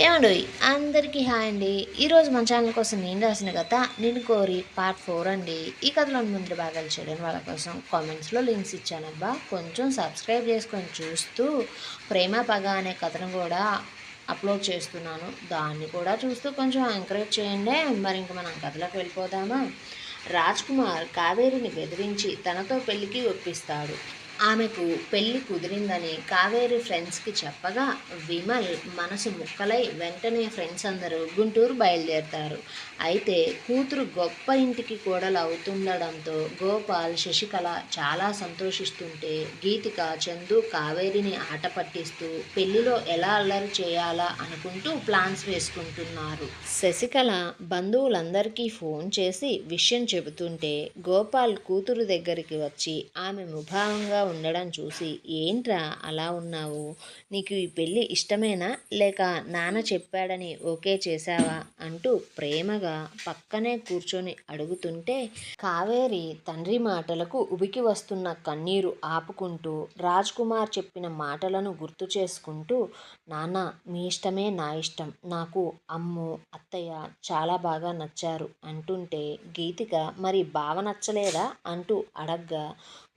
ఏమండోయ్ అందరికీ హాయ్ అండి. ఈరోజు మన ఛానల్ కోసం నేను రాసిన కథ నిన్ను కోరి పార్ట్ 4 అండి. ఈ కథలోని ముందు భాగాలు చేయడం వాళ్ళ కోసం కామెంట్స్లో లింక్స్ ఇచ్చానబ్బా, కొంచెం సబ్స్క్రైబ్ చేసుకొని చూస్తూ ప్రేమ పగ అనే కథను కూడా అప్లోడ్ చేస్తున్నాను. దాన్ని కూడా చూస్తూ కొంచెం ఎంకరేజ్ చేయండి. మరి ఇంక మనం కథలోకి వెళ్ళిపోదామా? రాజ్ కుమార్ కావేరిని బెదిరించి తనతో పెళ్లికి ఒప్పిస్తాడు. ఆమెకు పెళ్లి కుదిరిందని కావేరి ఫ్రెండ్స్కి చెప్పగా విమల్ మనసు ముక్కలై వెంటనే ఫ్రెండ్స్ అందరూ గుంటూరు బయలుదేరతారు. అయితే కూతురు గొప్ప ఇంటికి కోడలు అవుతుండడంతో గోపాల్, శశికళ చాలా సంతోషిస్తుంటే గీతిక, చందు కావేరిని ఆట పట్టిస్తూ పెళ్లిలో ఎలా అల్లరి చేయాలా అనుకుంటూ ప్లాన్స్ వేసుకుంటున్నారు. శశికళ బంధువులందరికీ ఫోన్ చేసి విషయం చెబుతుంటే గోపాల్ కూతురు దగ్గరికి వచ్చి ఆమె ముభావంగా ఉండడం చూసి, ఏంట్రా అలా ఉన్నావు, నీకు ఈ పెళ్ళి ఇష్టమేనా లేక నాన్న చెప్పాడని ఓకే చేశావా అంటూ ప్రేమగా పక్కనే కూర్చొని అడుగుతుంటే కావేరి తండ్రి మాటలకు ఉబికి వస్తున్న కన్నీరు ఆపుకుంటూ రాజ్ కుమార్ చెప్పిన మాటలను గుర్తు చేసుకుంటూ, నాన్న మీ ఇష్టమే నా ఇష్టం, నాకు అమ్ము అత్తయ్య చాలా బాగా నచ్చారు అంటుంటే గీతిక మరి బావ నచ్చలేదా అంటూ అడగ్గా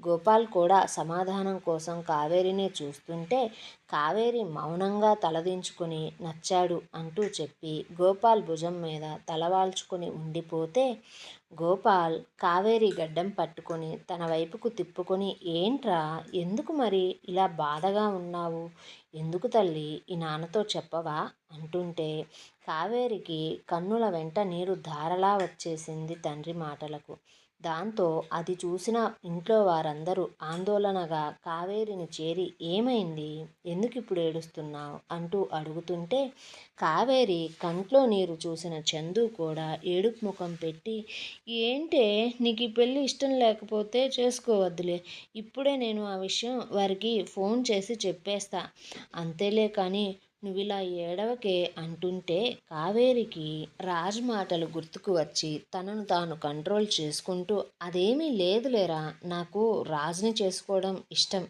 గోపాల్ కూడా సమాధానం కోసం కావేరినే చూస్తుంటే కావేరి మౌనంగా తలదించుకుని నచ్చాడు అంటూ చెప్పి గోపాల్ భుజం మీద తలవాల్చుకొని ఉండిపోతే గోపాల్ కావేరి గడ్డం పట్టుకొని తన వైపుకు తిప్పుకొని, ఏంట్రా ఎందుకు మరి ఇలా బాధగా ఉన్నావు, ఎందుకు తల్లి ఈ నాన్నతో చెప్పవా అంటుంటే కావేరికి కన్నుల వెంట నీరు ధారలా వచ్చేసింది తండ్రి మాటలకు. దాంతో అది చూసిన ఇంట్లో వారందరూ ఆందోళనగా కావేరిని చేరి, ఏమైంది, ఎందుకు ఇప్పుడు ఏడుస్తున్నావు అంటూ అడుగుతుంటే కావేరి కంట్లో నీరు చూసిన చందు కూడా ఏడుపు ముఖం పెట్టి, ఏంటే నీకు ఈ పెళ్ళి ఇష్టం లేకపోతే చేసుకోవద్దులే, ఇప్పుడే నేను ఆ విషయం వారికి ఫోన్ చేసి చెప్పేస్తా, అంతేలే కానీ నువ్విలా ఏడవకే అంటుంటే కావేరికి రాజ్ మాటలు గుర్తుకు వచ్చి తనను తాను కంట్రోల్ చేసుకుంటూ, అదేమీ లేదులేరా, నాకు రాజ్ని చేసుకోవడం ఇష్టం,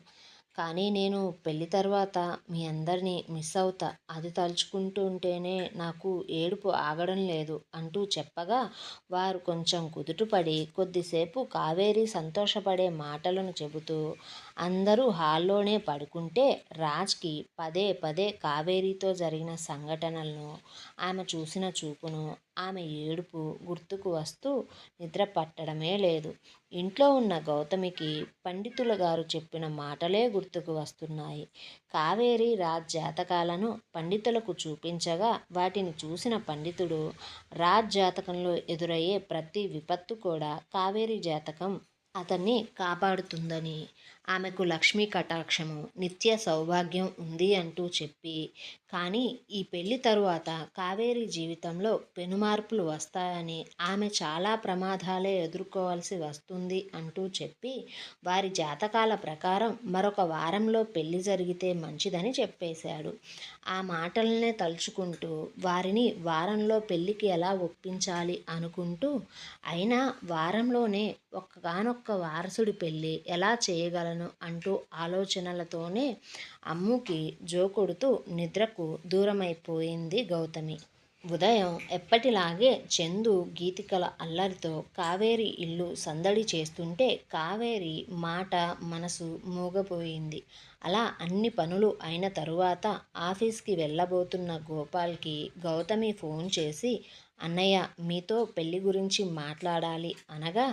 కానీ నేను పెళ్ళి తర్వాత మీ అందరినీ మిస్ అవుతా, అది తలుచుకుంటుంటేనే నాకు ఏడుపు ఆగడం లేదు అంటూ చెప్పగా వారు కొంచెం కుదుటపడి కొద్దిసేపు కావేరి సంతోషపడే మాటలను చెబుతూ అందరూ హాల్లోనే పడుకుంటే రాజ్కి పదే పదే కావేరితో జరిగిన సంఘటనలను, ఆమె చూసిన చూపును, ఆమె ఏడుపు గుర్తుకు వస్తూ నిద్ర పట్టడమే లేదు. ఇంట్లో ఉన్న గౌతమికి పండితుల గారు చెప్పిన మాటలే గుర్తుకు వస్తున్నాయి. కావేరి రాజ్ జాతకాలను పండితులకు చూపించగా వాటిని చూసిన పండితుడు రాజ్ జాతకంలో ఎదురయ్యే ప్రతి విపత్తు కూడా కావేరి జాతకం అతన్ని కాపాడుతుందని, ఆమెకు లక్ష్మీ కటాక్షము, నిత్య సౌభాగ్యం ఉంది అంటూ చెప్పి, కానీ ఈ పెళ్లి తరువాత కావేరి జీవితంలో పెనుమార్పులు వస్తాయని, ఆమె చాలా ప్రమాదాలే ఎదుర్కోవాల్సి వస్తుంది అంటూ చెప్పి వారి జాతకాల ప్రకారం మరొక వారంలో పెళ్లి జరిగితే మంచిదని చెప్పేశాడు. ఆ మాటలనే తలుచుకుంటూ వారిని వారంలో పెళ్లికి ఎలా ఒప్పించాలి అనుకుంటూ, అయినా వారంలోనే ఒక్కగానొక్క వారసుడి పెళ్ళి ఎలా చేయగలను అంటూ ఆలోచనలతోనే అమ్ముకి జోకొడుతూ నిద్రకు దూరమైపోయింది గౌతమి. ఉదయం ఎప్పటిలాగే చందు, గీతికల అల్లరితో కావేరి ఇల్లు సందడి చేస్తుంటే కావేరి మాట మనసు మూగపోయింది. అలా అన్ని పనులు అయిన తరువాత ఆఫీస్కి వెళ్ళబోతున్న గోపాల్కి గౌతమి ఫోన్ చేసి, అన్నయ్య మీతో పెళ్లి గురించి మాట్లాడాలి అనగా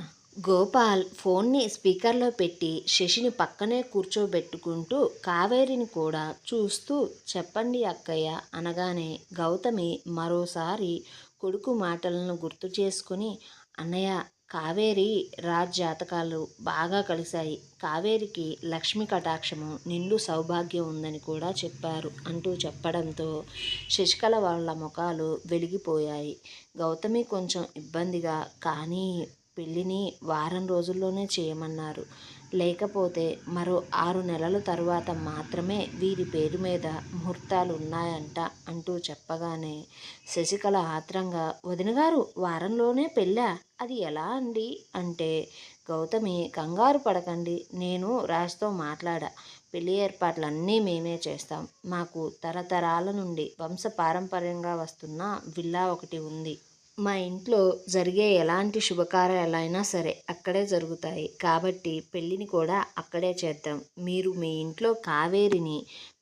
గోపాల్ ఫోన్ని స్పీకర్లో పెట్టి శశిని పక్కనే కూర్చోబెట్టుకుంటూ కావేరిని కూడా చూస్తూ, చెప్పండి అక్కయ్య అనగానే గౌతమి మరోసారి కొడుకు మాటలను గుర్తు చేసుకుని, అన్నయ్య కావేరి రాజ్ జాతకాలు బాగా కలిశాయి, కావేరికి లక్ష్మి కటాక్షము, నిండు సౌభాగ్యం ఉందని కూడా చెప్పారు అంటూ చెప్పడంతో శశికళ వాళ్ళ ముఖాలు వెలిగిపోయాయి. గౌతమి కొంచెం ఇబ్బందిగా, కానీ పెళ్ళిని వారం రోజుల్లోనే చేయమన్నారు, లేకపోతే మరో 6 నెలల తరువాత మాత్రమే వీరి పేరు మీద ముహూర్తాలు ఉన్నాయంట అంటూ చెప్పగానే శశికళ ఆత్రంగా, వదినగారు వారంలోనే పెళ్ళా, అది ఎలా అండి అంటే గౌతమి, కంగారు పడకండి, నేను రాజ్తో మాట్లాడా, పెళ్లి ఏర్పాట్లన్నీ మేమే చేస్తాం. మాకు తరతరాల నుండి వంశపారంపర్యంగా వస్తున్న విల్లా ఒకటి ఉంది. మా ఇంట్లో జరిగే ఎలాంటి శుభకార్యాలైనా సరే అక్కడే జరుగుతాయి. కాబట్టి పెళ్ళిని కూడా అక్కడే చేద్దాం. మీరు మీ ఇంట్లో కావేరిని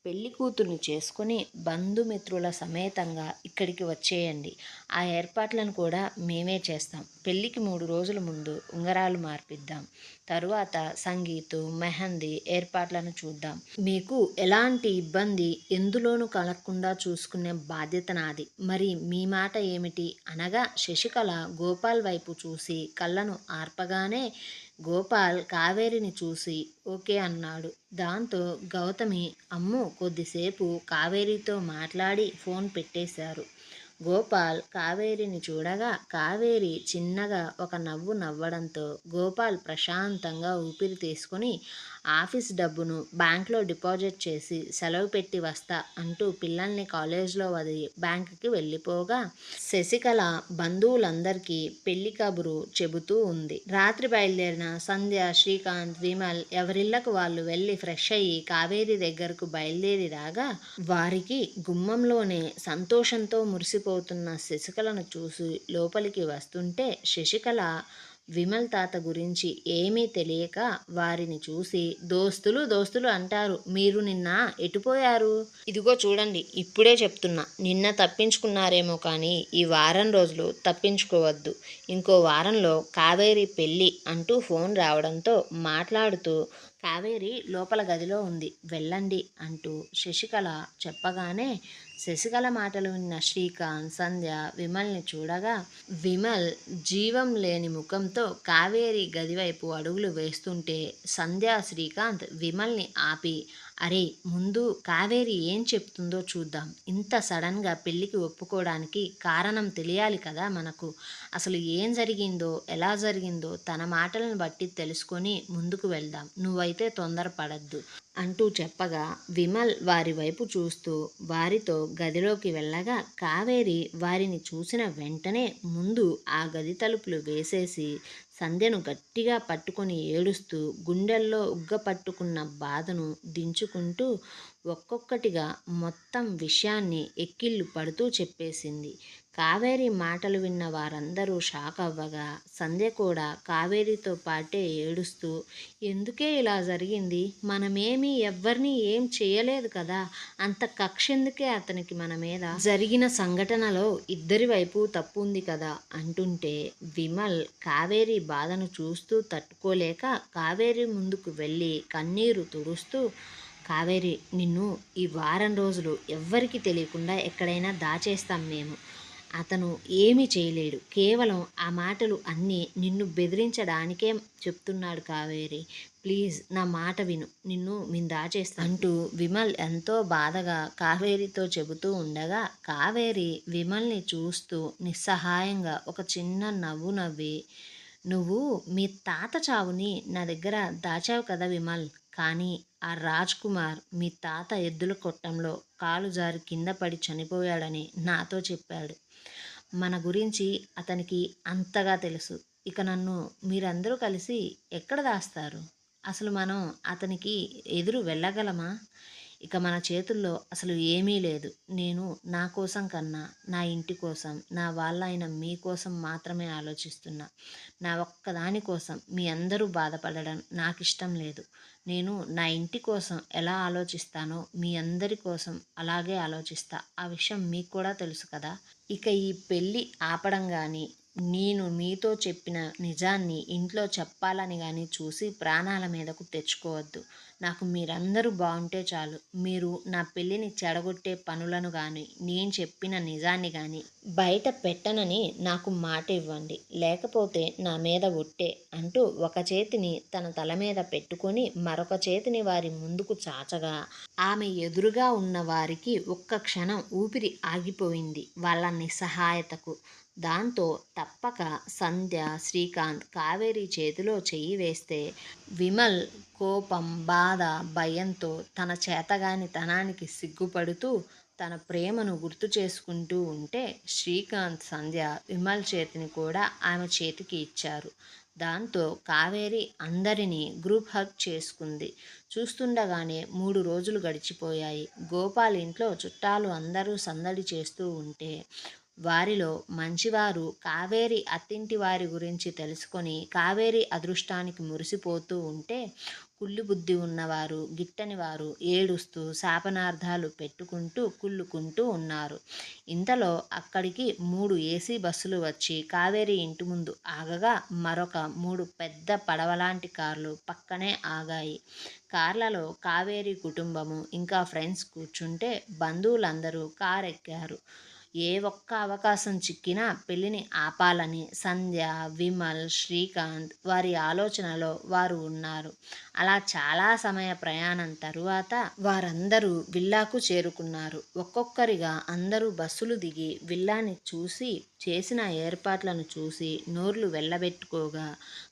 పెళ్లి కూతుర్ని చేసుకొని బంధుమిత్రుల సమేతంగా ఇక్కడికి వచ్చేయండి. ఆ ఏర్పాట్లను కూడా మేమే చేస్తాం. పెళ్ళికి 3 రోజుల ముందు ఉంగరాలు మార్పిద్దాం. తరువాత సంగీతు, మెహందీ ఏర్పాట్లను చూద్దాం. మీకు ఎలాంటి ఇబ్బంది ఎందులోనూ కలగకుండా చూసుకునే బాధ్యత నాది. మరి మీ మాట ఏమిటి అనగా శశికళ గోపాల్ వైపు చూసి కళ్ళను ఆర్పగానే గోపాల్ కావేరిని చూసి ఓకే అన్నాడు. దాంతో గౌతమి అమ్ము కొద్దిసేపు కావేరితో మాట్లాడి ఫోన్ పెట్టేశారు. గోపాల్ కావేరిని చూడగా కావేరి చిన్నగా ఒక నవ్వు నవ్వడంతో గోపాల్ ప్రశాంతంగా ఊపిరి తీసుకుని ఆఫీస్ డబ్బును బ్యాంక్లో డిపాజిట్ చేసి సెలవు పెట్టి వస్తా అంటూ పిల్లల్ని కాలేజ్లో వదిలి బ్యాంకుకి వెళ్ళిపోగా శశికళ బంధువులందరికీ పెళ్లి కబురు చెబుతూ ఉంది. రాత్రి బయలుదేరిన సంధ్య, శ్రీకాంత్, విమల్ ఎవరిళ్లకు వాళ్ళు వెళ్ళి ఫ్రెష్ అయ్యి కావేరి దగ్గరకు బయలుదేరి రాగా వారికి గుమ్మంలోనే సంతోషంతో మురిసిపోతున్న శశికళను చూసి లోపలికి వస్తుంటే శశికళ విమల్ తాత గురించి ఏమీ తెలియక వారిని చూసి దోస్తులు దోస్తులు అంటారు. మీరు నిన్న ఎటుపోయారు? ఇదిగో చూడండి, ఇప్పుడే చెప్తున్నా. నిన్న తప్పించుకున్నారేమో కానీ ఈ వారం రోజులు తప్పించుకోవద్దు. ఇంకో వారంలో కావేరి పెళ్ళి అంటూ ఫోన్ రావడంతో మాట్లాడుతూ కావేరి లోపల గదిలో ఉంది, వెళ్ళండి అంటూ శశికళ చెప్పగానే శశికళ మాటలు విన్న శ్రీకాంత్, సంధ్య విమల్ని చూడగా విమల్ జీవం లేని ముఖంతో కావేరి గదివైపు అడుగులు వేస్తుంటే సంధ్య, శ్రీకాంత్ విమల్ని ఆపి అరే ముందు కావేరి ఏం చెప్తుందో చూద్దాం. ఇంత సడన్గా పెళ్ళికి ఒప్పుకోవడానికి కారణం తెలియాలి కదా మనకు. అసలు ఏం జరిగిందో ఎలా జరిగిందో తన మాటలను బట్టి తెలుసుకొని ముందుకు వెళ్దాం. నువ్వైతే తొందరపడద్దు అంటూ చెప్పగా విమల్ వారి వైపు చూస్తూ వారితో గదిలోకి వెళ్ళగా కావేరి వారిని చూసిన వెంటనే ముందు ఆ గది తలుపులు వేసేసి సంధ్యను గట్టిగా పట్టుకొని ఏడుస్తూ గుండెల్లో ఉగ్గపట్టుకున్న బాధను దించుకుంటూ ఒక్కొక్కటిగా మొత్తం విషయాన్ని ఎక్కిళ్ళు పడుతూ చెప్పేసింది. కావేరి మాటలు విన్న వారందరూ షాక్ అవ్వగా సంధ్య కూడా కావేరితో పాటే ఏడుస్తూ ఎందుకే ఇలా జరిగింది, మనమేమీ ఎవ్వరినీ ఏం చేయలేదు కదా, అంత కక్ష ఎందుకే అతనికి మన మీద, జరిగిన సంఘటనలో ఇద్దరి వైపు తప్పు ఉంది కదా అంటుంటే విమల్ కావేరి బాధను చూస్తూ తట్టుకోలేక కావేరి ముందుకు వెళ్ళి కన్నీరు తుడుస్తూ కావేరి నిన్ను ఈ వారం రోజులు ఎవ్వరికి తెలియకుండా ఎక్కడైనా దాచేస్తాం మేము. అతను ఏమీ చేయలేడు, కేవలం ఆ మాటలు అన్నీ నిన్ను బెదిరించడానికే చెప్తున్నాడు కావేరి, ప్లీజ్ నా మాట విను, నిన్ను మేము దాచేస్తా అంటూ విమల్ ఎంతో బాధగా కావేరితో చెబుతూ ఉండగా కావేరి విమల్ని చూస్తూ నిస్సహాయంగా ఒక చిన్న నవ్వు నవ్వి నువ్వు మీ తాత చావుని నా దగ్గర దాచావు కదా విమల్, కానీ ఆ రాజ్ కుమార్ మీ తాత ఎద్దుల కొట్టంలో కాలు జారి కింద పడి చనిపోయాడని నాతో చెప్పాడు. మన గురించి అతనికి అంతగా తెలుసు. ఇక నన్ను మీరందరూ కలిసి ఎక్కడ దాస్తారు? అసలు మనం అతనికి ఎదురు వెళ్ళగలమా? ఇక మన చేతుల్లో అసలు ఏమీ లేదు. నేను నా కోసం కన్నా నా ఇంటి కోసం, నా వాళ్ళైన మీకోసం మాత్రమే ఆలోచిస్తున్నా. నా ఒక్కదాని కోసం మీ అందరూ బాధపడడం నాకు ఇష్టం లేదు. నేను నా ఇంటి కోసం ఎలా ఆలోచిస్తానో మీ అందరి కోసం అలాగే ఆలోచిస్తా. ఆ విషయం మీకు కూడా తెలుసు కదా. ఇక ఈ పెళ్ళి ఆపడం కానీ నేను మీతో చెప్పిన నిజాన్ని ఇంట్లో చెప్పాలని కానీ చూసి ప్రాణాల మీదకు తెచ్చుకోవద్దు. నాకు మీరందరూ బాగుంటే చాలు. మీరు నా పెళ్ళిని చెడగొట్టే పనులను కానీ నేను చెప్పిన నిజాన్ని కానీ బయట పెట్టనని నాకు మాట ఇవ్వండి, లేకపోతే నా మీద ఒట్టే అంటూ ఒక చేతిని తన తల మీద పెట్టుకొని మరొక చేతిని వారి ముందుకు చాచగా ఆమె ఎదురుగా ఉన్న వారికి ఒక్క క్షణం ఊపిరి ఆగిపోయింది వాళ్ళ నిస్సహాయతకు. దాంతో తప్పక సంధ్య, శ్రీకాంత్ కావేరి చేతిలో చెయ్యి వేస్తే విమల్ కోపం, బాధ, భయంతో తన చేతగాని తనానికి సిగ్గుపడుతూ తన ప్రేమను గుర్తు చేసుకుంటూ ఉంటే శ్రీకాంత్, సంధ్య విమల్ చేతిని కూడా ఆమె చేతికి ఇచ్చారు. దాంతో కావేరి అందరినీ గ్రూప్ హగ్ చేసుకుంది. చూస్తుండగానే 3 రోజులు గడిచిపోయాయి. గోపాల్ ఇంట్లో చుట్టాలు అందరూ సందడి చేస్తూ ఉంటే వారిలో మంచివారు కావేరి అత్తింటి వారి గురించి తెలుసుకొని కావేరి అదృష్టానికి మురిసిపోతూ ఉంటే, కుళ్ళు బుద్ధి ఉన్నవారు గిట్టని వారు ఏడుస్తూ శాపనార్థాలు పెట్టుకుంటూ కుళ్ళుకుంటూ ఉన్నారు. ఇంతలో అక్కడికి 3 ఏసీ బస్సులు వచ్చి కావేరి ఇంటి ముందు ఆగగా మరొక 3 పెద్ద పడవలాంటి కార్లు పక్కనే ఆగాయి. కార్లలో కావేరి కుటుంబము ఇంకా ఫ్రెండ్స్ కూర్చుంటే బంధువులందరూ కారెక్కారు. ఏ ఒక్క అవకాశం చిక్కినా పెళ్లిని ఆపాలని సంధ్య, విమల్, శ్రీకాంత్ వారి ఆలోచనలో వారు ఉన్నారు. అలా చాలా సమయ ప్రయాణం తరువాత వారందరూ విల్లాకు చేరుకున్నారు. ఒక్కొక్కరిగా అందరూ బస్సులు దిగి విల్లాని చూసి చేసిన ఏర్పాట్లను చూసి నోర్లు వెళ్ళబెట్టుకోగా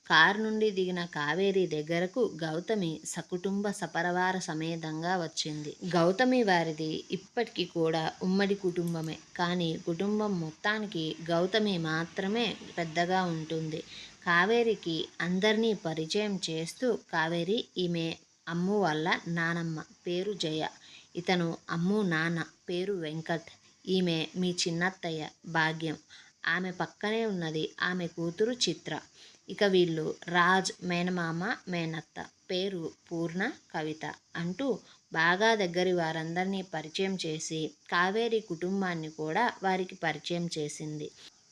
కారు నుండి దిగిన కావేరి దగ్గరకు గౌతమి సకుటుంబ సపరివార సమేతంగా వచ్చింది. గౌతమి వారిది ఇప్పటికీ కూడా ఉమ్మడి కుటుంబమే. కానీ కుటుంబం మొత్తానికి గౌతమి మాత్రమే పెద్దగా ఉంటుంది. కావేరికి అందరినీ పరిచయం చేస్తూ, కావేరి ఈమె అమ్ము వాళ్ళ నానమ్మ, పేరు జయ. ఇతను అమ్ము నాన్న, పేరు వెంకట్. ఈమె మీ చిన్నత్తయ్య భాగ్యం. ఆమె పక్కనే ఉన్నది ఆమె కూతురు చిత్ర. ఇక వీళ్ళు రాజ్ మేనమామ మేనత్త, పేరు పూర్ణ, కవిత అంటూ బాగా దగ్గరి వారందరినీ పరిచయం చేసి కావేరి కుటుంబాన్ని కూడా వారికి పరిచయం చేసింది.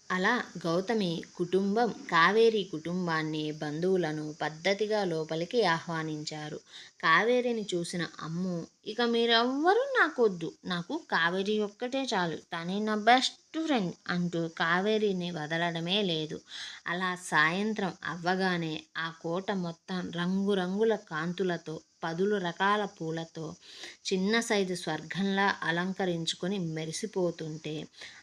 అలా గౌతమి కుటుంబం కావేరి కుటుంబాన్ని, బంధువులను పద్ధతిగా లోపలికి ఆహ్వానించారు. కావేరిని చూసిన అమ్ము, ఇక మీరెవ్వరూ నాకొద్దు, నాకు కావేరి ఒక్కటే చాలు, తనే నా బెస్ట్ ఫ్రెండ్ అంటూ కావేరిని వదలడమే లేదు. అలా సాయంత్రం అవ్వగానే ఆ కోట మొత్తం రంగురంగుల కాంతులతో, 10 రకాల పూలతో చిన్న సైజు స్వర్గంలా అలంకరించుకొని మెరిసిపోతుంటే,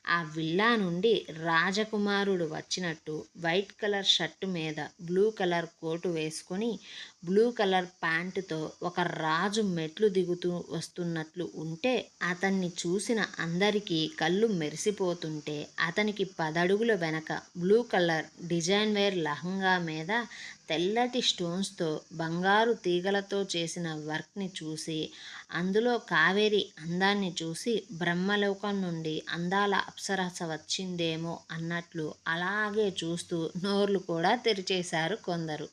ఆ విల్లా నుండి రాజకుమారుడు వచ్చినట్టు వైట్ కలర్ షర్టు మీద బ్లూ కలర్ కోటు వేసుకొని బ్లూ కలర్ ప్యాంటుతో ఒక రాజు మెట్లు దిగుతూ వస్తున్నట్లు ఉంటే, అతన్ని చూసిన అందరికీ కళ్ళు మెరిసిపోతుంటే, అతనికి 10 అడుగుల వెనక blue colour design wear lehenga మీద తెల్లటి స్టోన్స్తో బంగారు తీగలతో చేసిన వర్క్ని చూసి, అందులో కావేరి అందాన్ని చూసి బ్రహ్మలోకం నుండి అందాల అప్సరస వచ్చిందేమో అన్నట్లు అలాగే చూస్తూ నోర్లు కూడా తెరిచేశారు కొందరు.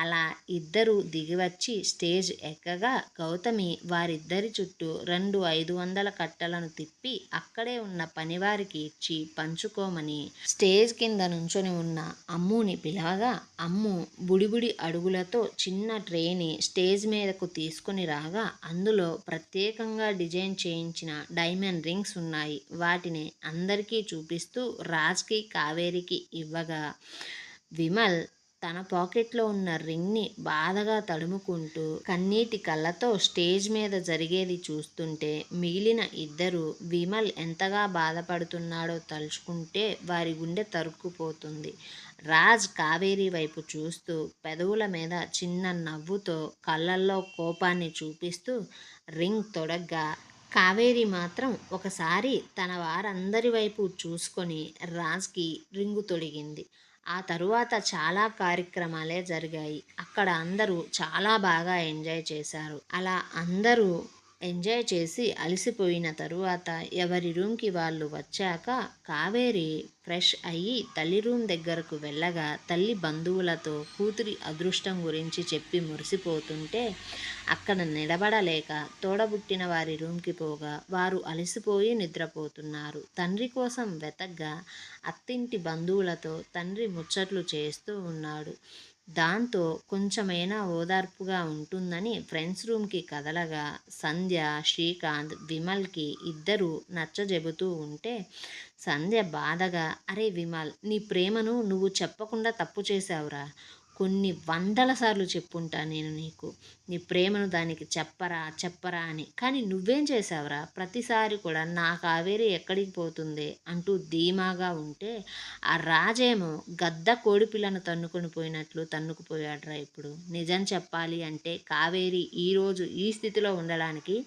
అలా ఇద్దరు దిగివచ్చి స్టేజ్ ఎక్కగా గౌతమి వారిద్దరి చుట్టూ 2 500 కట్టలను తిప్పి అక్కడే ఉన్న పనివారికి ఇచ్చి పంచుకోమని స్టేజ్ కింద నుంచొని ఉన్న అమ్ముని పిలవగా, అమ్ము బుడిబుడి అడుగులతో చిన్న ట్రేని స్టేజ్ మీదకు తీసుకుని రాగా అందులో ప్రత్యేకంగా డిజైన్ చేయించిన డైమండ్ రింగ్స్ ఉన్నాయి. వాటిని అందరికీ చూపిస్తూ రాజ్కి, కావేరికి ఇవ్వగా విమల్ తన పాకెట్లో ఉన్న రింగ్ని బాధగా తడుముకుంటూ కన్నీటి కళ్ళతో స్టేజ్ మీద జరిగేది చూస్తుంటే, మిగిలిన ఇద్దరు విమల్ ఎంతగా బాధపడుతున్నాడో తలుచుకుంటే వారి గుండె తరుక్కుపోతుంది. రాజ్ కావేరి వైపు చూస్తూ పెదవుల మీద చిన్న నవ్వుతో కళ్ళల్లో కోపాన్ని చూపిస్తూ రింగ్ తొడగ్గా, కావేరి మాత్రం ఒకసారి తన వారందరి వైపు చూసుకొని రాజ్కి రింగు తొడిగింది. ఆ తరువాత చాలా కార్యక్రమాలే జరిగాయి. అక్కడ అందరూ చాలా బాగా ఎంజాయ్ చేశారు. అలా అందరూ ఎంజాయ్ చేసి అలసిపోయిన తరువాత ఎవరి రూమ్కి వాళ్ళు వచ్చాక కావేరి ఫ్రెష్ అయ్యి తల్లి రూమ్ దగ్గరకు వెళ్ళగా తల్లి బంధువులతో కూతురి అదృష్టం గురించి చెప్పి మురిసిపోతుంటే, అక్కడ నిలబడలేక తోడబుట్టిన వారి రూమ్కి పోగా వారు అలసిపోయి నిద్రపోతున్నారు. తండ్రి కోసం వెతగ్గా అత్తింటి బంధువులతో తండ్రి ముచ్చట్లు చేస్తూ ఉన్నాడు. దాంతో కొంచెమైనా ఓదార్పుగా ఉంటుందని ఫ్రెండ్స్ రూమ్కి కదలగా సంధ్య, శ్రీకాంత్, విమల్కి ఇద్దరు నచ్చజెబుతూ ఉంటే, సంధ్య బాధగా, అరే విమల్, నీ ప్రేమను నువ్వు చెప్పకుండా తప్పు చేశావురా. కొన్ని 100ల సార్లు చెప్పుంటా నేను నీకు, నీ ప్రేమను దానికి చెప్పరా అని. కానీ నువ్వేం చేసావురా, ప్రతిసారి కూడా నా కావేరి ఎక్కడికి పోతుంది అంటూ ధీమాగా ఉంటే, ఆ రాజేమో గద్ద కోడిపిల్లను తన్నుకొని పోయినట్లు తన్నుకుపోయాడురా. ఇప్పుడు నిజం చెప్పాలి అంటే కావేరి ఈరోజు ఈ స్థితిలో ఉండడానికి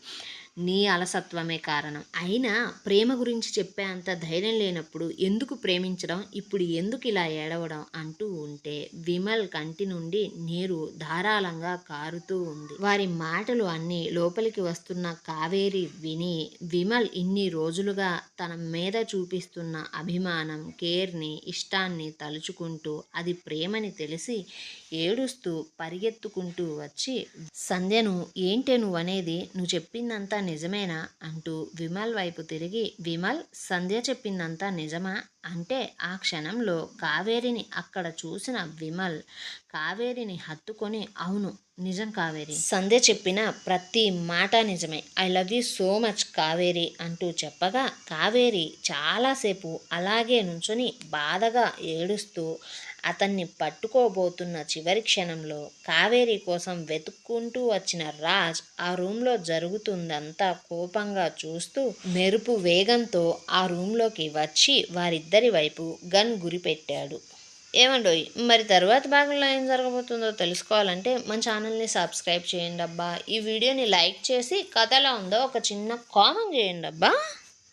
నీ అలసత్వమే కారణం. అయినా ప్రేమ గురించి చెప్పే అంత ధైర్యం లేనప్పుడు ఎందుకు ప్రేమించడం, ఇప్పుడు ఎందుకు ఇలా ఏడవడం అంటూ ఉంటే విమల్ కంటి నుండి నీరు ధారాళంగా కారుతూ ఉంది. వారి మాటలు అన్నీ లోపలికి వస్తున్న కావేరి విని విమల్ ఇన్ని రోజులుగా తన మీద చూపిస్తున్న అభిమానం, కేర్ని, ఇష్టాన్ని తలుచుకుంటూ అది ప్రేమని తెలిసి ఏడుస్తూ పరిగెత్తుకుంటూ వచ్చి, సంధ్యను ఏంటే నువ్వనేది, నువ్వు చెప్పిందంతా నిజమేనా అంటూ విమల్ వైపు తిరిగి, విమల్ సంధ్య చెప్పిందంతా నిజమా అంటే ఆ క్షణంలో కావేరిని అక్కడ చూసిన విమల్ కావేరిని హత్తుకొని, అవును నిజం కావేరి, సంధ్య చెప్పిన ప్రతి మాట నిజమే, I love you so much Kaveri అంటూ చెప్పగా కావేరి చాలాసేపు అలాగే నుంచొని బాధగా ఏడుస్తూ అతన్ని పట్టుకోబోతున్న చివరి క్షణంలో కావేరి కోసం వెతుక్కుంటూ వచ్చిన రాజ్ ఆ రూమ్లో జరుగుతుందంతా కోపంగా చూస్తూ మెరుపు వేగంతో ఆ రూమ్లోకి వచ్చి వారిద్దరి వైపు గన్ గురిపెట్టాడు. ఏమండోయ్, మరి తర్వాత భాగంలో ఏం జరగబోతుందో తెలుసుకోవాలంటే మన ఛానల్ని సబ్స్క్రైబ్ చేయండి అబ్బా. ఈ వీడియోని లైక్ చేసి కథ ఎలా ఉందో ఒక చిన్న కామెంట్ చేయండి అబ్బా.